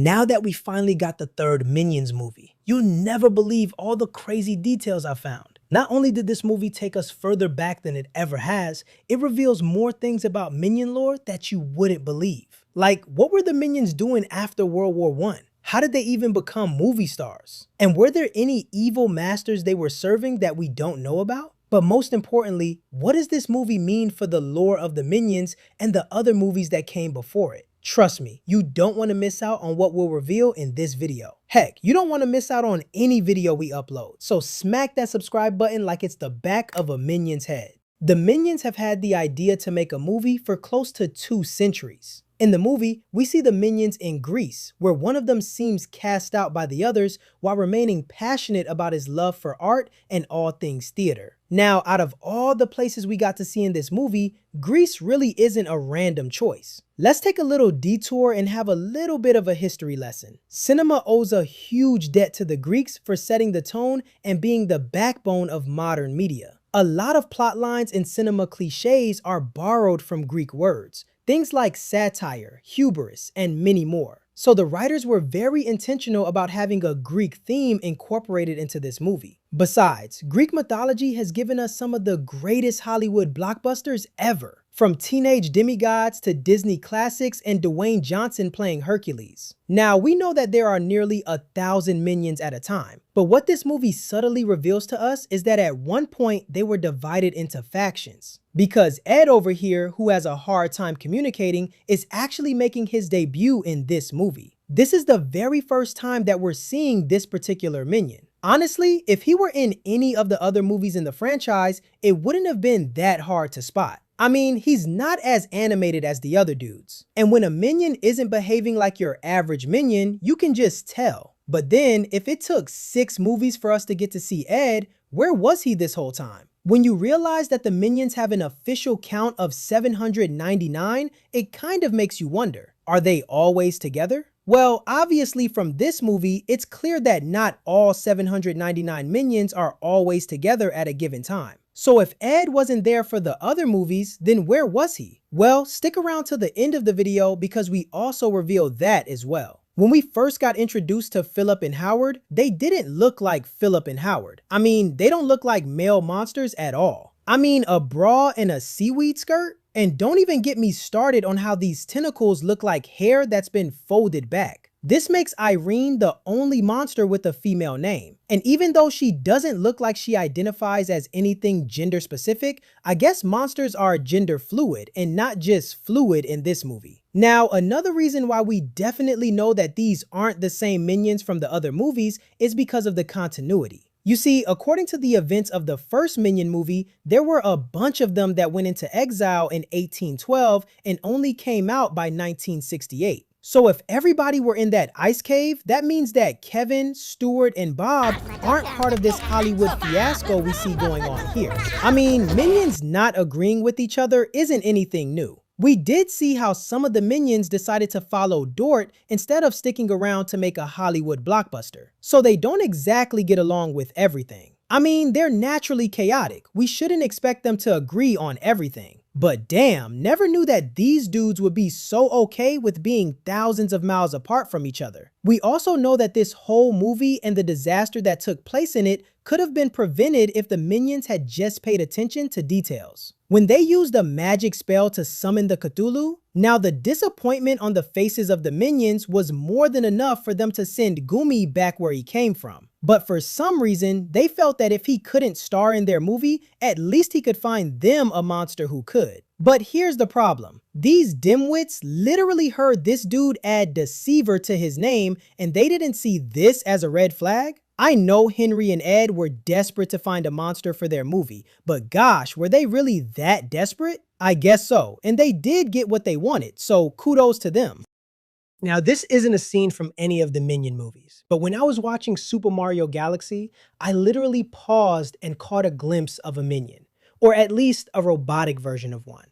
Now that we finally got the third Minions movie, you'll never believe all the crazy details I found. Not only did this movie take us further back than it ever has, it reveals more things about Minion lore that you wouldn't believe. Like, what were the Minions doing after World War I? How did they even become movie stars? And were there any evil masters they were serving that we don't know about? But most importantly, what does this movie mean for the lore of the Minions and the other movies that came before it? Trust me, you don't want to miss out on what we'll reveal in this video. Heck, you don't want to miss out on any video we upload, so smack that subscribe button like it's the back of a Minion's head. The Minions have had the idea to make a movie for close to 2 centuries. In the movie, we see the Minions in Greece, where one of them seems cast out by the others while remaining passionate about his love for art and all things theater. Now, out of all the places we got to see in this movie, Greece really isn't a random choice. Let's take a little detour and have a little bit of a history lesson. Cinema owes a huge debt to the Greeks for setting the tone and being the backbone of modern media. A lot of plot lines and cinema cliches are borrowed from Greek words. Things like satire, hubris, and many more. So the writers were very intentional about having a Greek theme incorporated into this movie. Besides, Greek mythology has given us some of the greatest Hollywood blockbusters ever. From teenage demigods to Disney classics and Dwayne Johnson playing Hercules. Now, we know that there are nearly 1,000 Minions at a time, but what this movie subtly reveals to us is that at one point they were divided into factions. Because Ed over here, who has a hard time communicating, is actually making his debut in this movie. This is the very first time that we're seeing this particular Minion. Honestly, if he were in any of the other movies in the franchise, it wouldn't have been that hard to spot. I mean, he's not as animated as the other dudes. And when a Minion isn't behaving like your average Minion, you can just tell. But then, if it took 6 movies for us to get to see Ed, where was he this whole time? When you realize that the Minions have an official count of 799, it kind of makes you wonder, are they always together? Well, obviously from this movie, it's clear that not all 799 Minions are always together at a given time. So if Ed wasn't there for the other movies, then where was he? Well, stick around to the end of the video because we also reveal that as well. When we first got introduced to Philip and Howard, they didn't look like Philip and Howard. I mean, they don't look like male monsters at all. I mean, a bra and a seaweed skirt? And don't even get me started on how these tentacles look like hair that's been folded back. This makes Irene the only monster with a female name. And even though she doesn't look like she identifies as anything gender specific, I guess monsters are gender fluid and not just fluid in this movie. Now, another reason why we definitely know that these aren't the same Minions from the other movies is because of the continuity. You see, according to the events of the first Minion movie, there were a bunch of them that went into exile in 1812 and only came out by 1968. So if everybody were in that ice cave, that means that Kevin, Stuart, and Bob aren't part of this Hollywood fiasco we see going on here. I mean, Minions not agreeing with each other isn't anything new. We did see how some of the Minions decided to follow Dort instead of sticking around to make a Hollywood blockbuster. So they don't exactly get along with everything. I mean, they're naturally chaotic. We shouldn't expect them to agree on everything. But damn, never knew that these dudes would be so okay with being thousands of miles apart from each other. We also know that this whole movie and the disaster that took place in it could have been prevented if the Minions had just paid attention to details. When they used a magic spell to summon the Cthulhu, now the disappointment on the faces of the Minions was more than enough for them to send Gumi back where he came from. But for some reason, they felt that if he couldn't star in their movie, at least he could find them a monster who could. But here's the problem. These dimwits literally heard this dude add Deceiver to his name, and they didn't see this as a red flag. I know Henry and Ed were desperate to find a monster for their movie, but gosh, were they really that desperate? I guess so, and they did get what they wanted, so kudos to them. Now, this isn't a scene from any of the Minion movies, but when I was watching Super Mario Galaxy, I literally paused and caught a glimpse of a Minion, or at least a robotic version of one.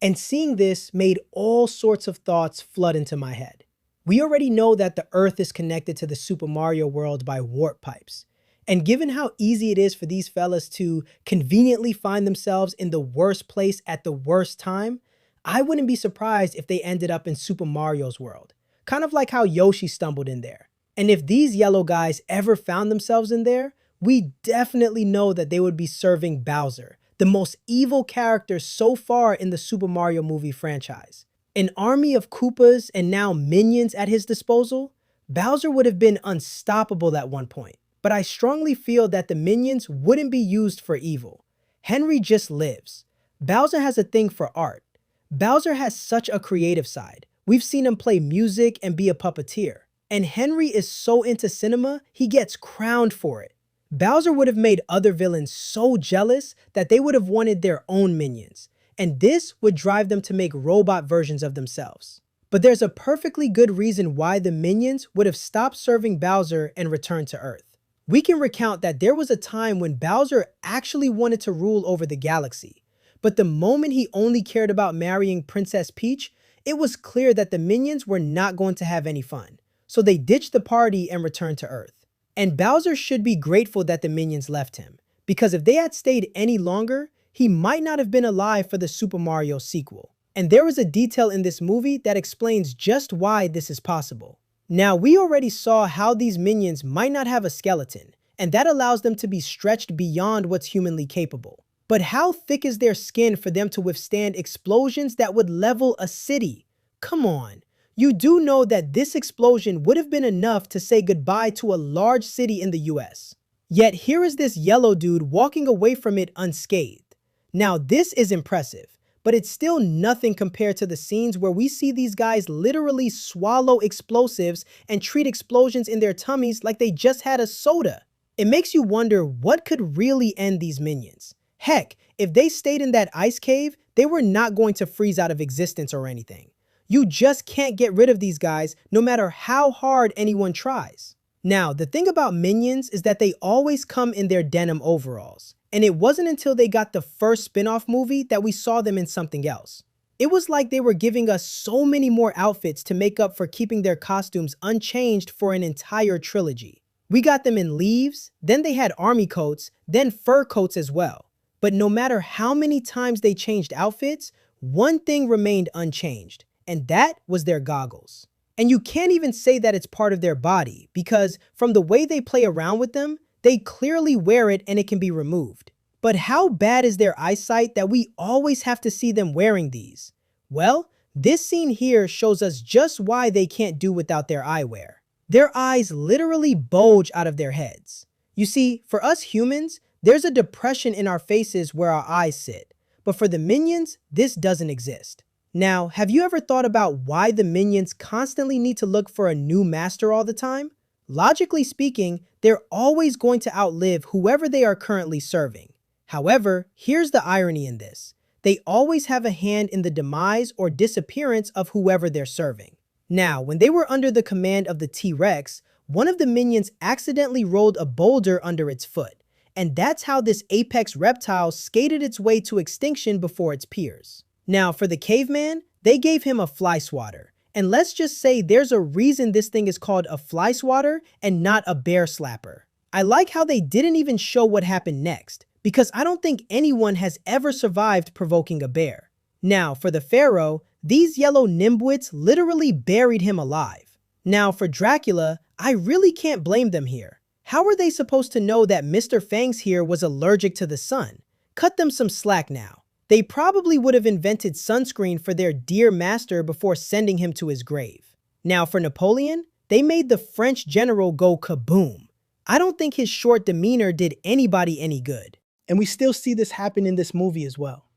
And seeing this made all sorts of thoughts flood into my head. We already know that the Earth is connected to the Super Mario world by warp pipes. And given how easy it is for these fellas to conveniently find themselves in the worst place at the worst time, I wouldn't be surprised if they ended up in Super Mario's world. kind of like how Yoshi stumbled in there. And if these yellow guys ever found themselves in there, we definitely know that they would be serving Bowser, the most evil character so far in the Super Mario movie franchise. An army of Koopas and now minions at his disposal, Bowser would have been unstoppable at one point. But I strongly feel that the minions wouldn't be used for evil. Henry just lives. Bowser has a thing for art. Bowser has such a creative side. We've seen him play music and be a puppeteer. And Henry is so into cinema, he gets crowned for it. Bowser would have made other villains so jealous that they would have wanted their own minions. And this would drive them to make robot versions of themselves. But there's a perfectly good reason why the minions would have stopped serving Bowser and returned to Earth. We can recount that there was a time when Bowser actually wanted to rule over the galaxy. But the moment he only cared about marrying Princess Peach, it was clear that the minions were not going to have any fun. So they ditched the party and returned to Earth. And Bowser should be grateful that the minions left him, because if they had stayed any longer, he might not have been alive for the Super Mario sequel. And there is a detail in this movie that explains just why this is possible. Now, we already saw how these minions might not have a skeleton, and that allows them to be stretched beyond what's humanly capable. But how thick is their skin for them to withstand explosions that would level a city? Come on. You do know that this explosion would have been enough to say goodbye to a large city in the US. Yet here is this yellow dude walking away from it unscathed. Now this is impressive, but it's still nothing compared to the scenes where we see these guys literally swallow explosives and treat explosions in their tummies like they just had a soda. It makes you wonder what could really end these minions. Heck, if they stayed in that ice cave, they were not going to freeze out of existence or anything. You just can't get rid of these guys no matter how hard anyone tries. Now, the thing about minions is that they always come in their denim overalls. And it wasn't until they got the first spin-off movie that we saw them in something else. It was like they were giving us so many more outfits to make up for keeping their costumes unchanged for an entire trilogy. We got them in leaves, then they had army coats, then fur coats as well. But no matter how many times they changed outfits, one thing remained unchanged, and that was their goggles. And you can't even say that it's part of their body, because from the way they play around with them, they clearly wear it and it can be removed. But how bad is their eyesight that we always have to see them wearing these? Well, this scene here shows us just why they can't do without their eyewear. Their eyes literally bulge out of their heads. You see, for us humans, there's a depression in our faces where our eyes sit. But for the minions, this doesn't exist. Now, have you ever thought about why the minions constantly need to look for a new master all the time? Logically speaking, they're always going to outlive whoever they are currently serving. However, here's the irony in this. They always have a hand in the demise or disappearance of whoever they're serving. Now, when they were under the command of the T-Rex, one of the minions accidentally rolled a boulder under its foot. And that's how this apex reptile skated its way to extinction before its peers. Now, for the caveman, they gave him a fly swatter. And let's just say there's a reason this thing is called a fly swatter and not a bear slapper. I like how they didn't even show what happened next, because I don't think anyone has ever survived provoking a bear. Now, for the pharaoh, these yellow nimbuits literally buried him alive. Now, for Dracula, I really can't blame them here. How are they supposed to know that Mr. Fangs here was allergic to the sun? Cut them some slack now. They probably would have invented sunscreen for their dear master before sending him to his grave. Now for Napoleon, they made the French general go kaboom. I don't think his short demeanor did anybody any good. And we still see this happen in this movie as well.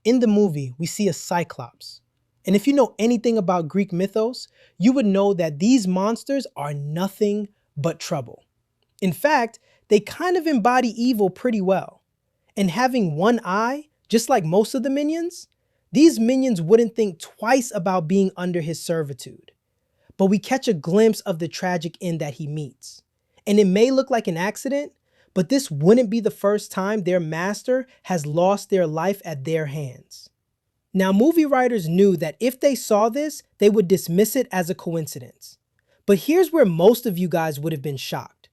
In the movie, we see a Cyclops. And if you know anything about Greek mythos, you would know that these monsters are nothing but trouble. In fact, they kind of embody evil pretty well. And having one eye, just like most of the minions, these minions wouldn't think twice about being under his servitude. But we catch a glimpse of the tragic end that he meets. And it may look like an accident, but this wouldn't be the first time their master has lost their life at their hands. Now, movie writers knew that if they saw this, they would dismiss it as a coincidence. But here's where most of you guys would have been shocked.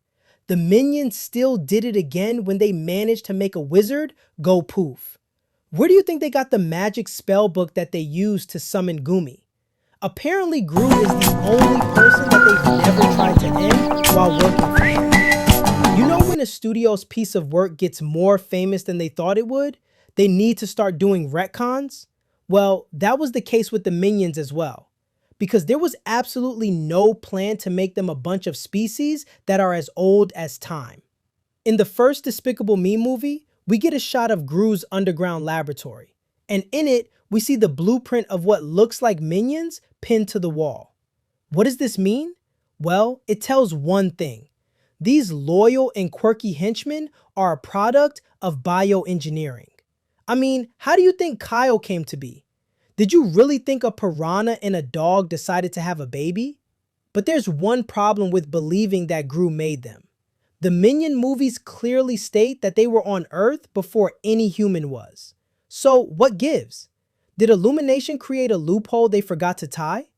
The minions still did it again when they managed to make a wizard go poof. Where do you think they got the magic spell book that they used to summon Gumi? Apparently, Gru is the only person that they've never tried to end while working for him. You know when a studio's piece of work gets more famous than they thought it would? They need to start doing retcons? Well, that was the case with the Minions as well, because there was absolutely no plan to make them a bunch of species that are as old as time. In the first Despicable Me movie, we get a shot of Gru's underground laboratory, and in it, we see the blueprint of what looks like minions pinned to the wall. What does this mean? Well, it tells one thing. These loyal and quirky henchmen are a product of bioengineering. I mean, how do you think Kyle came to be? Did you really think a piranha and a dog decided to have a baby? But there's one problem with believing that Gru made them. The Minion movies clearly state that they were on Earth before any human was. So what gives? Did Illumination create a loophole they forgot to tie?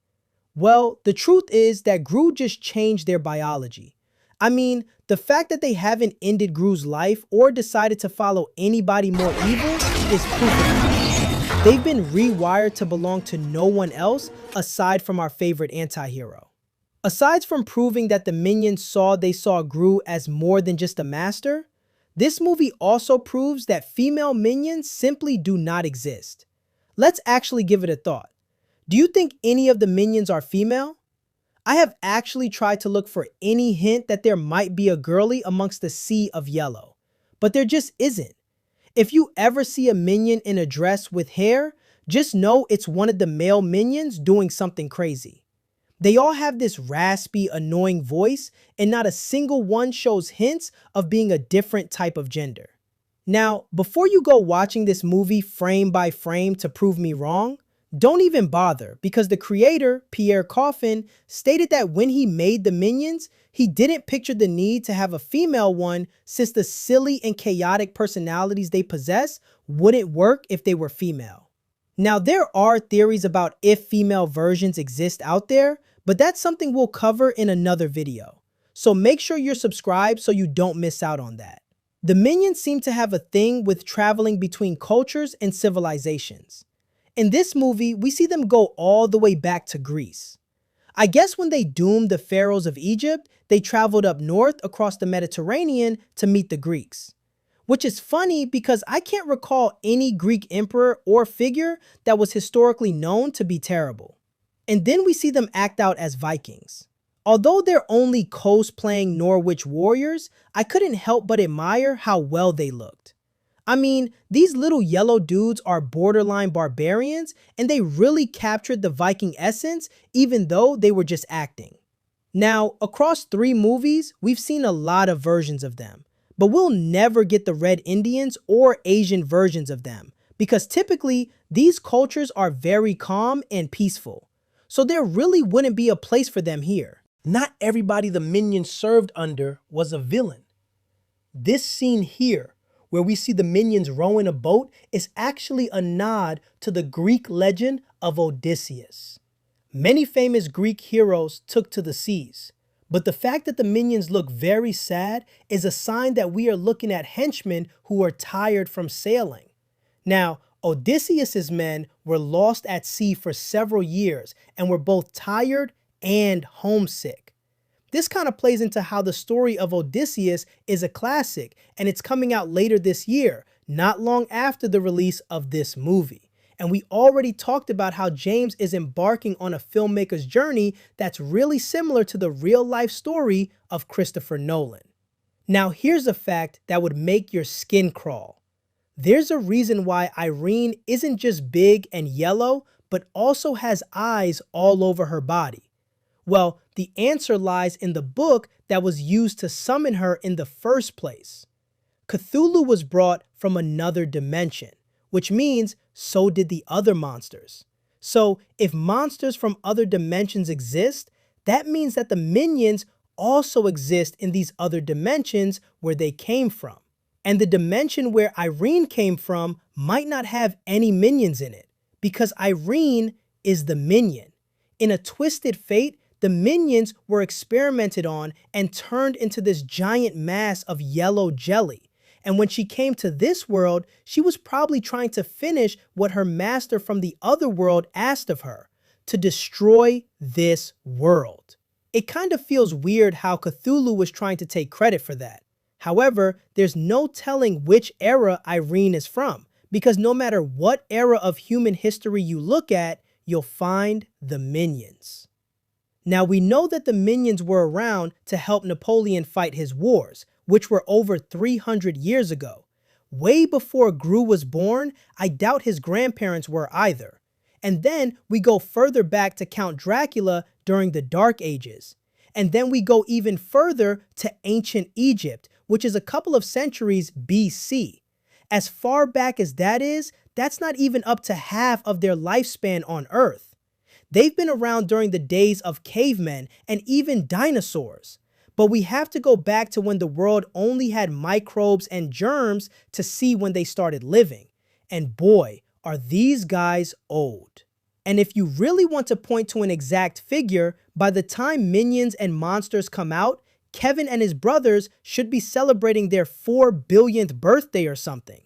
Well, the truth is that Gru just changed their biology. I mean, the fact that they haven't ended Gru's life or decided to follow anybody more evil is proof of that. They've been rewired to belong to no one else aside from our favorite anti-hero. Aside from proving that the Minions they saw Gru as more than just a master, this movie also proves that female Minions simply do not exist. Let's actually give it a thought. Do you think any of the Minions are female? I have actually tried to look for any hint that there might be a girly amongst the sea of yellow, but there just isn't. If you ever see a Minion in a dress with hair, just know it's one of the male Minions doing something crazy. They all have this raspy, annoying voice, and not a single one shows hints of being a different type of gender. Now, before you go watching this movie frame by frame to prove me wrong, don't even bother, because the creator, Pierre Coffin, stated that when he made the Minions, he didn't picture the need to have a female one since the silly and chaotic personalities they possess wouldn't work if they were female. Now, there are theories about if female versions exist out there, but that's something we'll cover in another video. So make sure you're subscribed so you don't miss out on that. The Minions seem to have a thing with traveling between cultures and civilizations. In this movie, we see them go all the way back to Greece. I guess when they doomed the pharaohs of Egypt, they traveled up north across the Mediterranean to meet the Greeks. Which is funny because I can't recall any Greek emperor or figure that was historically known to be terrible. And then we see them act out as Vikings. Although they're only cosplaying Norwich warriors, I couldn't help but admire how well they looked. I mean, these little yellow dudes are borderline barbarians, and they really captured the Viking essence even though they were just acting. Now, across 3 movies, we've seen a lot of versions of them, but we'll never get the Red Indians or Asian versions of them, because typically these cultures are very calm and peaceful. So there really wouldn't be a place for them here. Not everybody the Minions served under was a villain. This scene here, where we see the Minions rowing a boat, is actually a nod to the Greek legend of Odysseus. Many famous Greek heroes took to the seas, but the fact that the Minions look very sad is a sign that we are looking at henchmen who are tired from sailing. Now, Odysseus's men were lost at sea for several years and were both tired and homesick. This kind of plays into how the story of Odysseus is a classic, and it's coming out later this year, not long after the release of this movie. And we already talked about how James is embarking on a filmmaker's journey that's really similar to the real-life story of Christopher Nolan. Now here's a fact that would make your skin crawl. There's a reason why Irene isn't just big and yellow, but also has eyes all over her body. Well, the answer lies in the book that was used to summon her in the first place. Cthulhu was brought from another dimension, which means so did the other monsters. So if monsters from other dimensions exist, that means that the Minions also exist in these other dimensions where they came from. And the dimension where Irene came from might not have any Minions in it, because Irene is the Minion. In a twisted fate, the Minions were experimented on and turned into this giant mass of yellow jelly. And when she came to this world, she was probably trying to finish what her master from the other world asked of her, to destroy this world. It kind of feels weird how Cthulhu was trying to take credit for that. However, there's no telling which era Irene is from, because no matter what era of human history you look at, you'll find the minions. Now, we know that the minions were around to help Napoleon fight his wars, which were over 300 years ago. Way before Gru was born, I doubt his grandparents were either. And then we go further back to Count Dracula during the Dark Ages. And then we go even further to ancient Egypt, which is a couple of centuries BC. As far back as that is, that's not even up to half of their lifespan on Earth. They've been around during the days of cavemen and even dinosaurs. But we have to go back to when the world only had microbes and germs to see when they started living. And boy, are these guys old. And if you really want to point to an exact figure, by the time Minions and Monsters come out, Kevin and his brothers should be celebrating their 4 billionth birthday or something.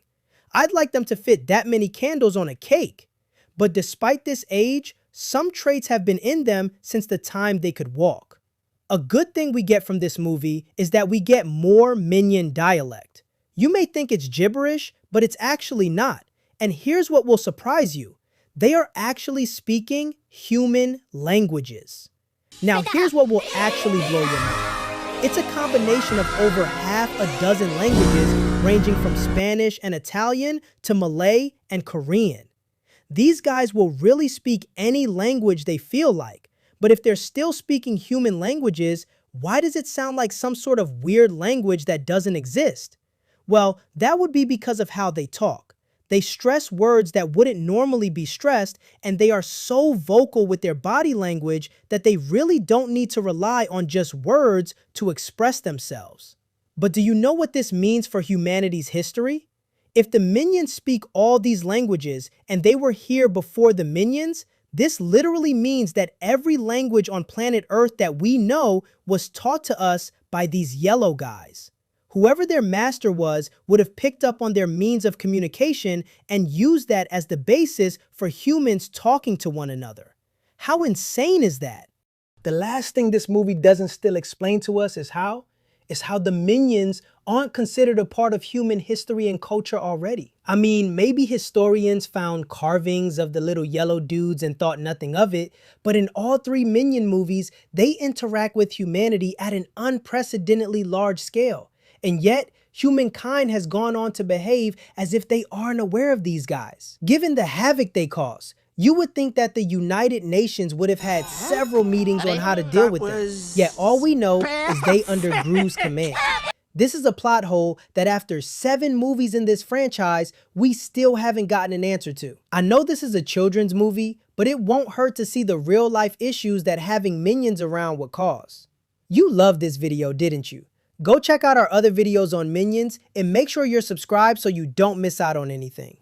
I'd like them to fit that many candles on a cake. But despite this age, some traits have been in them since the time they could walk. A good thing we get from this movie is that we get more Minion dialect. You may think it's gibberish, but it's actually not. And here's what will surprise you. They are actually speaking human languages. Now here's what will actually blow your mind. It's a combination of over half a dozen languages ranging from Spanish and Italian to Malay and Korean. These guys will really speak any language they feel like, but if they're still speaking human languages, why does it sound like some sort of weird language that doesn't exist? Well, that would be because of how they talk. They stress words that wouldn't normally be stressed, and they are so vocal with their body language that they really don't need to rely on just words to express themselves. But do you know what this means for humanity's history? If the Minions speak all these languages and they were here before the Minions, this literally means that every language on planet Earth that we know was taught to us by these yellow guys. Whoever their master was would have picked up on their means of communication and used that as the basis for humans talking to one another. How insane is that? The last thing this movie doesn't still explain to us is how the Minions aren't considered a part of human history and culture already. I mean, maybe historians found carvings of the little yellow dudes and thought nothing of it, but in all 3 Minion movies, they interact with humanity at an unprecedentedly large scale. And yet, humankind has gone on to behave as if they aren't aware of these guys. Given the havoc they cause, you would think that the United Nations would have had several meetings on how to deal with them. Yet all we know is they under Gru's command. This is a plot hole that after 7 movies in this franchise, we still haven't gotten an answer to. I know this is a children's movie, but it won't hurt to see the real life issues that having Minions around would cause. You loved this video, didn't you? Go check out our other videos on Minions and make sure you're subscribed so you don't miss out on anything.